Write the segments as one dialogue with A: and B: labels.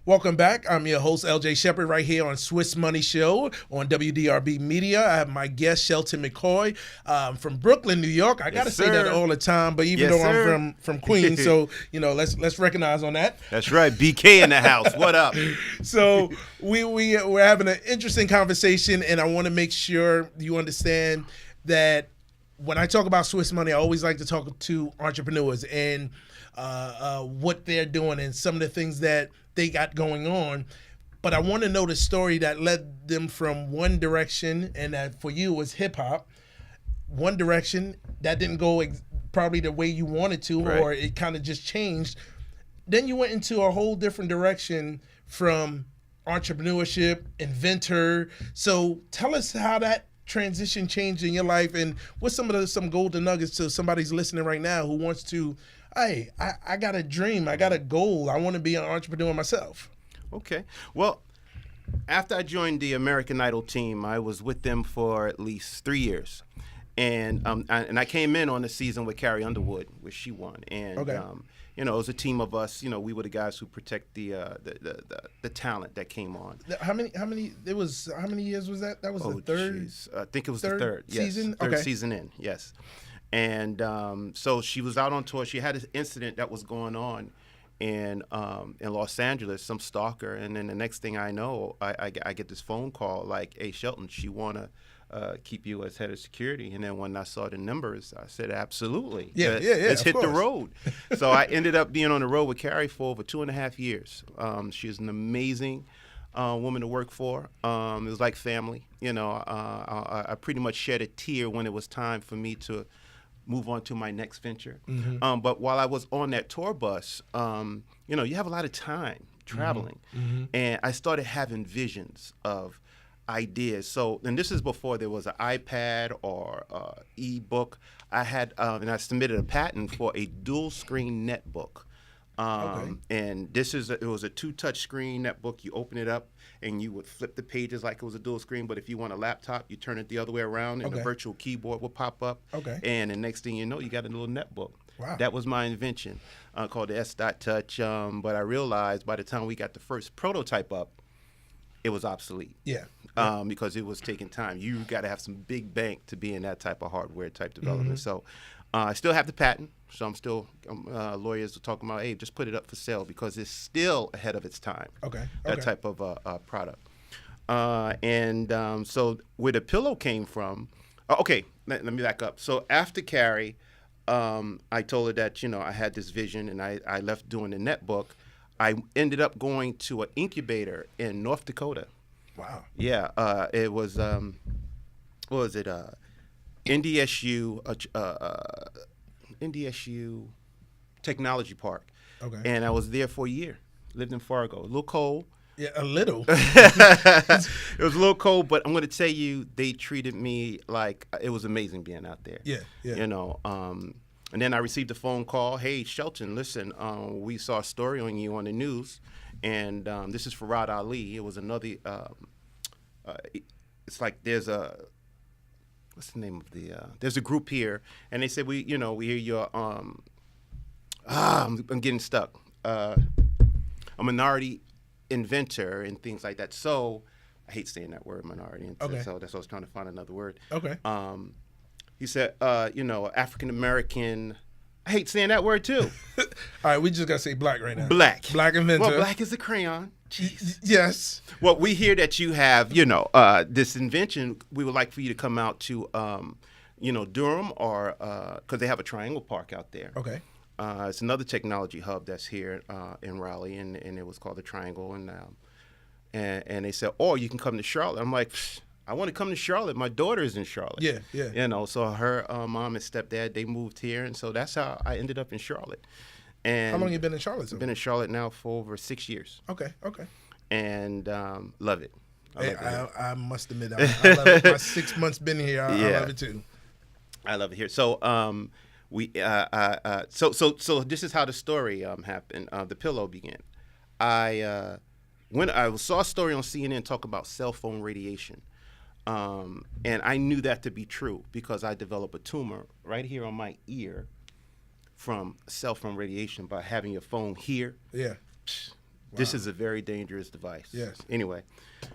A: Welcome back. I'm your host, LJ Shepard, right here on Swiss Money Show on WDRB Media. I have my guest, Shelton McCoy, from Brooklyn, New York. I got to say that all the time, but even though I'm from Queens, so let's recognize on that.
B: That's right, BK in the house. What up?
A: So we're having an interesting conversation, and I want to make sure you understand that when I talk about Swiss Money, I always like to talk to entrepreneurs and what they're doing and some of the things that they got going on. But I want to know the story that led them from one direction, and that for you was hip hop. One direction that didn't go probably the way you wanted to,
B: right.
A: Or it kind of just changed. Then you went into a whole different direction from entrepreneurship, inventor. So tell us how that transition changed in your life, and what's some golden nuggets to somebody's listening right now who wants to, hey, I got a dream, I got a goal, I want to be an entrepreneur myself.
B: Okay. Well, after I joined the American Idol team, I was with them for at least 3 years. And I came in on the season with Carrie Underwood, where she won. And
A: okay.
B: It was a team of us. We were the guys who protect the talent that came on.
A: How many years was that? That was the third.
B: Geez. I think it was the third
A: season.
B: Yes, third season in. Yes. And so she was out on tour. She had an incident that was going on in Los Angeles, some stalker. And then the next thing I know, I get this phone call like, hey, Shelton, she want to keep you as head of security. And then when I saw the numbers, I said, absolutely.
A: Yeah.
B: Let's hit the road. So I ended up being on the road with Carrie for over 2.5 years. She was an amazing woman to work for. It was like family. I pretty much shed a tear when it was time for me to move on to my next venture.
A: Mm-hmm.
B: But while I was on that tour bus, you have a lot of time traveling.
A: Mm-hmm.
B: And I started having visions of ideas. So, and this is before there was an iPad or e-book. I had, and I submitted a patent for a dual screen netbook.
A: Okay.
B: And it was a 2-touch screen netbook. You open it up and you would flip the pages like it was a dual screen. But if you want a laptop, you turn it the other way around and the virtual keyboard will pop up.
A: Okay.
B: And the next thing you know, you got a little netbook.
A: Wow.
B: That was my invention called the S.Touch. But I realized by the time we got the first prototype up, it was obsolete.
A: Yeah.
B: Because it was taking time. You got to have some big bank to be in that type of hardware type development.
A: Mm-hmm.
B: So I still have the patent. So I'm still lawyers are talking about, hey, just put it up for sale because it's still ahead of its time.
A: Okay.
B: That type of product. So where the pillow came from. Let me back up. So after Carrie, I told her that I had this vision and I left doing the netbook. I ended up going to an incubator in North Dakota.
A: Wow.
B: Yeah, it was what was it? NDSU Technology Park.
A: Okay.
B: And I was there for a year. Lived in Fargo. A little cold.
A: Yeah, a little.
B: It was a little cold, but I'm going to tell you, they treated me like it was amazing being out there.
A: Yeah.
B: And then I received a phone call. Hey, Shelton, listen, we saw a story on you on the news, and this is for Rod Ali. It was another. It's like there's a. What's the name of the? There's a group here, and they said we hear your. I'm getting stuck. A minority inventor and things like that. So I hate saying that word, minority.
A: Okay.
B: So that's why I was trying to find another word.
A: Okay.
B: He said, African American. I hate saying that word too.
A: All right, we just gotta say black right now.
B: Black
A: inventor.
B: Well, black is a crayon. Jeez.
A: Yes.
B: Well, we hear that you have, this invention. We would like for you to come out to, Durham, or because they have a Triangle Park out there.
A: Okay.
B: It's another technology hub that's here in Raleigh, and it was called the Triangle, and they said, or you can come to Charlotte. I'm like, I want to come to Charlotte. My daughter is in Charlotte.
A: Yeah.
B: So her mom and stepdad, they moved here, and so that's how I ended up in Charlotte. And
A: how long have you been in Charlotte?
B: I've been in Charlotte now for over 6 years.
A: Okay.
B: And love it.
A: I must admit, I love it. My 6 months been here. I love it too.
B: I love it here. So so this is how the story happened. The pillow began. When I saw a story on CNN talk about cell phone radiation, and I knew that to be true because I developed a tumor right here on my ear from cell phone radiation by having your phone here.
A: Yeah.
B: This is a very dangerous device.
A: Yes.
B: Anyway,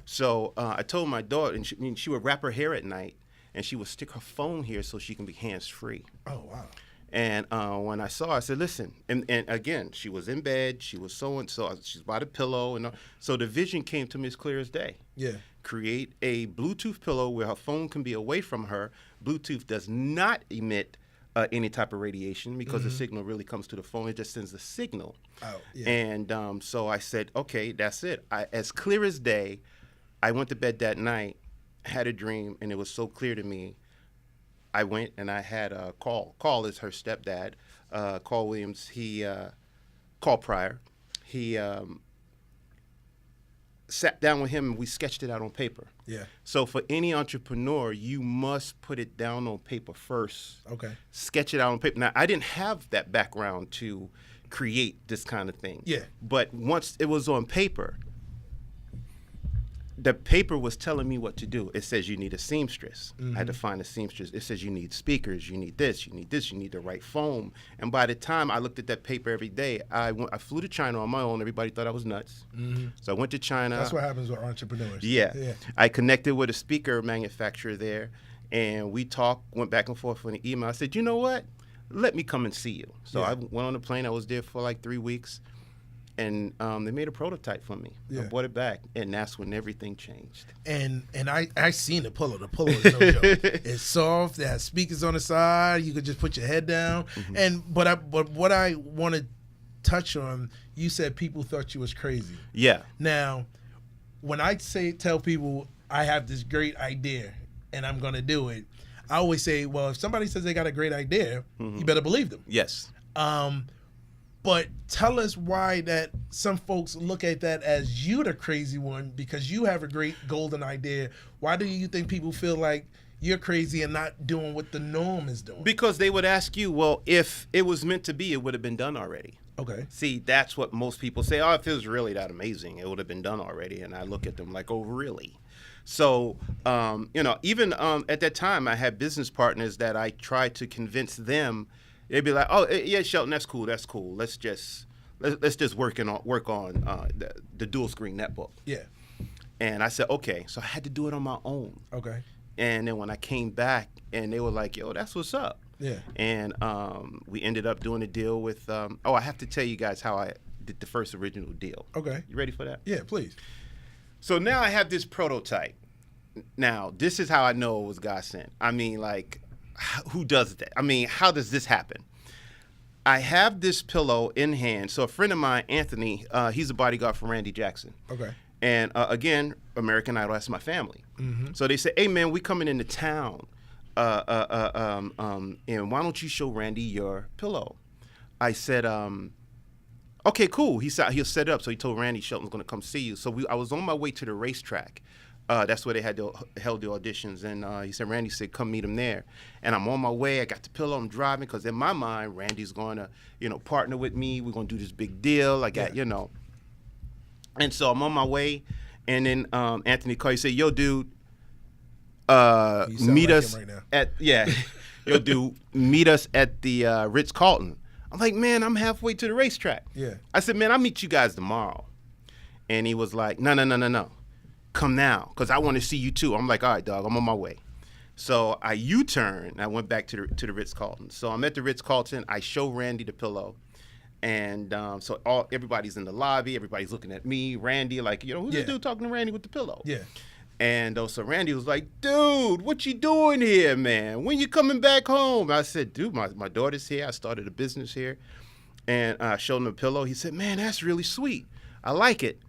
B: so I told my daughter, and she would wrap her hair at night, and she would stick her phone here so she can be hands-free.
A: Oh, wow.
B: And when I saw her, I said, listen, and again, she was in bed, she was so-and-so, she's by the pillow, and so the vision came to me as clear as day.
A: Yeah.
B: Create a Bluetooth pillow where her phone can be away from her. Bluetooth does not emit any type of radiation because the signal really comes to the phone. It just sends a signal.
A: Oh, yeah.
B: And so I said, okay, that's it. As clear as day, I went to bed that night, had a dream, and it was so clear to me. I went and I had a call. Call is her stepdad. Carl Williams, Carl Pryor. He sat down with him and we sketched it out on paper.
A: Yeah.
B: So for any entrepreneur, you must put it down on paper first.
A: Okay.
B: Sketch it out on paper. Now, I didn't have that background to create this kind of thing.
A: Yeah.
B: But once it was on paper, the paper was telling me what to do. It says you need a seamstress. I had to find a seamstress. It says you need speakers, you need this, you need this, you need the right foam. And by the time I looked at that paper every day, I flew to China on my own. Everybody thought I was nuts. So I went to China.
A: That's what happens with entrepreneurs.
B: Yeah. I connected with a speaker manufacturer there, and we talked, went back and forth on the email. I said, you know what? Let me come and see you. So I went on the plane. I was there for like 3 weeks. And they made a prototype for me. I bought it back, and that's when everything changed.
A: And I seen the pillow. The pillow is no joke. It's soft. It has speakers on the side. You could just put your head down. But what I want to touch on, you said people thought you was crazy.
B: Yeah.
A: Now, when I tell people I have this great idea and I'm gonna do it, I always say, well, if somebody says they got a great idea, you better believe them.
B: Yes.
A: But tell us why that some folks look at that as you the crazy one because you have a great golden idea. Why do you think people feel like you're crazy and not doing what the norm is doing?
B: Because they would ask you, well, if it was meant to be, it would have been done already.
A: Okay.
B: See, that's what most people say. Oh, if it was really that amazing, it would have been done already. And I look at them like, oh, really? So, even at that time, I had business partners that I tried to convince them. They'd be like, "Oh, yeah, Shelton, that's cool. Let's just work on the dual screen netbook."
A: Yeah.
B: And I said, "Okay." So I had to do it on my own.
A: Okay.
B: And then when I came back, and they were like, "Yo, that's what's up."
A: Yeah.
B: And we ended up doing a deal with. I have to tell you guys how I did the first original deal.
A: Okay.
B: You ready for that?
A: Yeah, please.
B: So now I have this prototype. Now this is how I know it was God sent. I mean, like. Who does that? I mean, how does this happen? I have this pillow in hand. So a friend of mine, Anthony, he's a bodyguard for Randy Jackson.
A: Okay.
B: And again, American Idol, that's my family. So they say, hey, man, we coming into town. And why don't you show Randy your pillow? I said, okay, cool. He said he'll set it up. So he told Randy Shelton's going to come see you. So I was on my way to the racetrack. That's where they held the auditions. And he said, Randy said, come meet him there. And I'm on my way. I got the pillow. I'm driving because in my mind, Randy's going to, partner with me. We're going to do this big deal. I got, And so I'm on my way. And then Anthony called. He said, yo, dude, meet us
A: right now.
B: Yo, dude, meet us at the Ritz-Carlton. I'm like, man, I'm halfway to the racetrack.
A: Yeah.
B: I said, man, I'll meet you guys tomorrow. And he was like, no. Come now, because I want to see you too. I'm like, all right, dog, I'm on my way. So I U-turn, and I went back to the Ritz-Carlton. So I'm at the Ritz-Carlton. I show Randy the pillow. And so everybody's in the lobby. Everybody's looking at me. Randy, like, who's this dude talking to Randy with the pillow?
A: Yeah.
B: And so Randy was like, dude, what you doing here, man? When you coming back home? I said, dude, my daughter's here. I started a business here. And I showed him the pillow. He said, man, that's really sweet. I like it.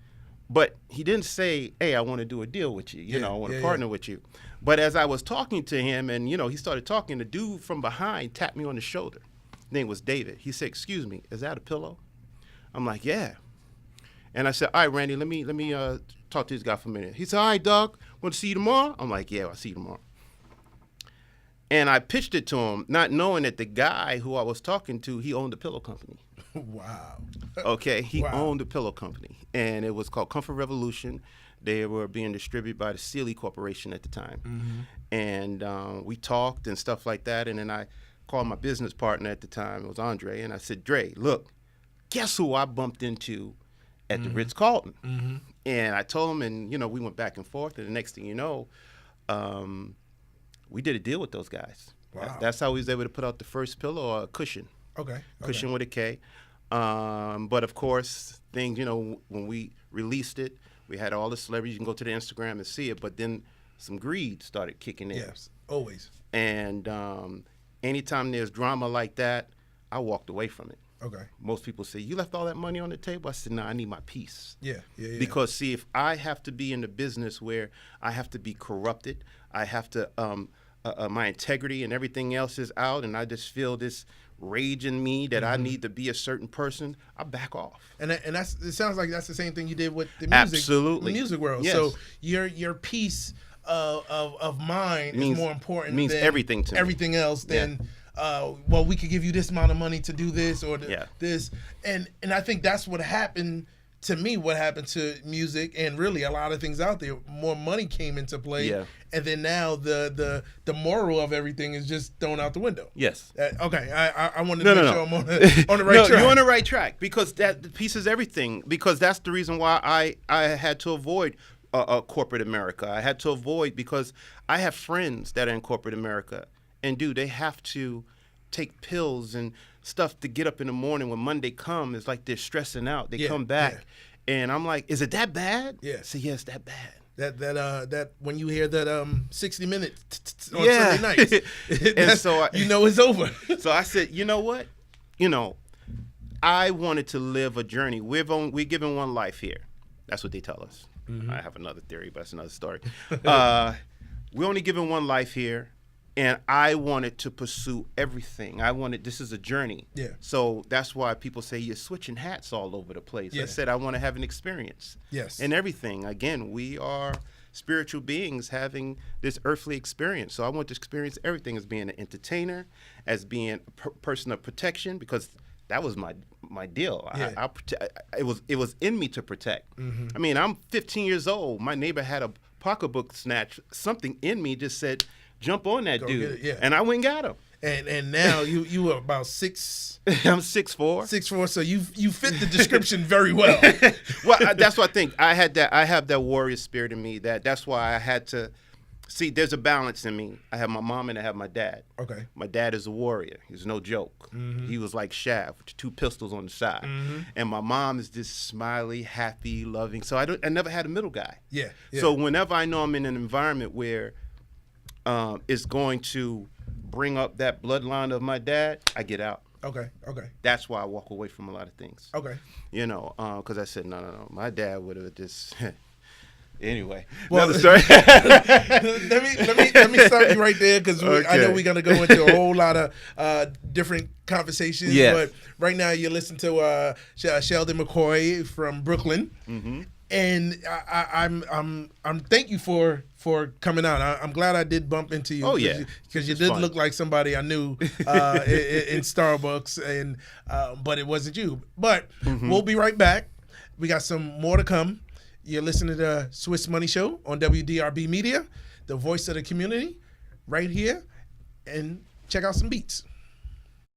B: But he didn't say, hey, I want to do a deal with you. I want to partner with you. But as I was talking to him and, he started talking, the dude from behind tapped me on the shoulder. His name was David. He said, excuse me, is that a pillow? I'm like, yeah. And I said, all right, Randy, let me talk to this guy for a minute. He said, all right, Doug, want to see you tomorrow? I'm like, yeah, I'll see you tomorrow. And I pitched it to him, not knowing that the guy who I was talking to, he owned a pillow company.
A: Wow.
B: Okay, he owned a pillow company, and it was called Comfort Revolution. They were being distributed by the Sealy Corporation at the time. And we talked and stuff like that, and then I called my business partner at the time. It was Andre, and I said, Dre, look, guess who I bumped into at the Ritz-Carlton. And I told him, and, you know, we went back and forth. And the next thing you know, we did a deal with those guys.
A: Wow.
B: That's how we was able to put out the first pillow, or cushion.
A: Okay.
B: Cushion with a K. But, of course, things, you know, when we released it, we had all the celebrities. You can go to the Instagram and see it. But then some greed started kicking in.
A: Yes, always.
B: And anytime there's drama like that, I walked away from it.
A: Okay.
B: Most people say, you left all that money on the table? I said, no, I need my peace.
A: Yeah.
B: Because, see, if I have to be in the business where I have to be corrupted, I have to, my integrity and everything else is out, and I just feel this rage in me that I need to be a certain person, I back off.
A: And that's, it sounds like that's the same thing you did with the music.
B: Absolutely.
A: The music world.
B: Yes.
A: So your peace of mind is more important.
B: Means
A: than
B: everything to me.
A: Everything else than. Well, we could give you this amount of money to do this or this, and I think that's what happened to me. What happened to music and really a lot of things out there? More money came into play, and then now the moral of everything is just thrown out the window.
B: Yes.
A: Okay. I wanted to make sure I'm on the right track.
B: You're on the right track, because that piece is everything. Because that's the reason why I had to avoid corporate America. I had to avoid, because I have friends that are in corporate America. And they have to take pills and stuff to get up in the morning. When Monday comes, it's like they're stressing out. They come back, and I'm like, "Is it that bad?"
A: Yeah.
B: So yes, that bad.
A: That when you hear that 60 minutes on Sunday nights,
B: and so
A: you know it's over.
B: So I said, you know what? You know, I wanted to live a journey. We're given one life here. That's what they tell us. I have another theory, but that's another story. We're only given one life here. And I wanted to pursue everything. This is a journey.
A: Yeah.
B: So that's why people say you're switching hats all over the place.
A: Yeah.
B: I said I want to have an experience.
A: Yes.
B: And everything. Again, we are spiritual beings having this earthly experience. So I want to experience everything as being an entertainer, as being a person of protection, because that was my deal.
A: Yeah.
B: It was in me to protect. I mean, I'm 15 years old. My neighbor had a pocketbook snatch. Something in me just said, jump on that dude. And I went and got him. And
A: now you were about 6.
B: I'm 6'4".
A: 6'4", so you fit the description very well.
B: Well, that's what I think. I have that warrior spirit in me. That's why I had to see. There's a balance in me. I have my mom and I have my dad.
A: Okay.
B: My dad is a warrior. He's no joke. He was like Shaft with 2 pistols on the side. And my mom is this smiley, happy, loving. So I never had a middle guy.
A: Yeah.
B: So whenever I know I'm in an environment where is going to bring up that bloodline of my dad, I get out.
A: Okay.
B: That's why I walk away from a lot of things.
A: Okay.
B: You know, because I said, no. My dad would have just... Anyway,
A: well,
B: another story.
A: let me stop you right there, because I know we're going to go into a whole lot of different conversations.
B: Yes.
A: But right now you listen to Shelton McCoy from Brooklyn. And I'm thank you for coming out. I'm glad I did bump into you.
B: Oh yeah,
A: because you did look like somebody I knew in Starbucks, and but it wasn't you. But we'll be right back. We got some more to come. You're listening to the Swiss Money Show on WDRB Media, the voice of the community, right here, and check out some beats.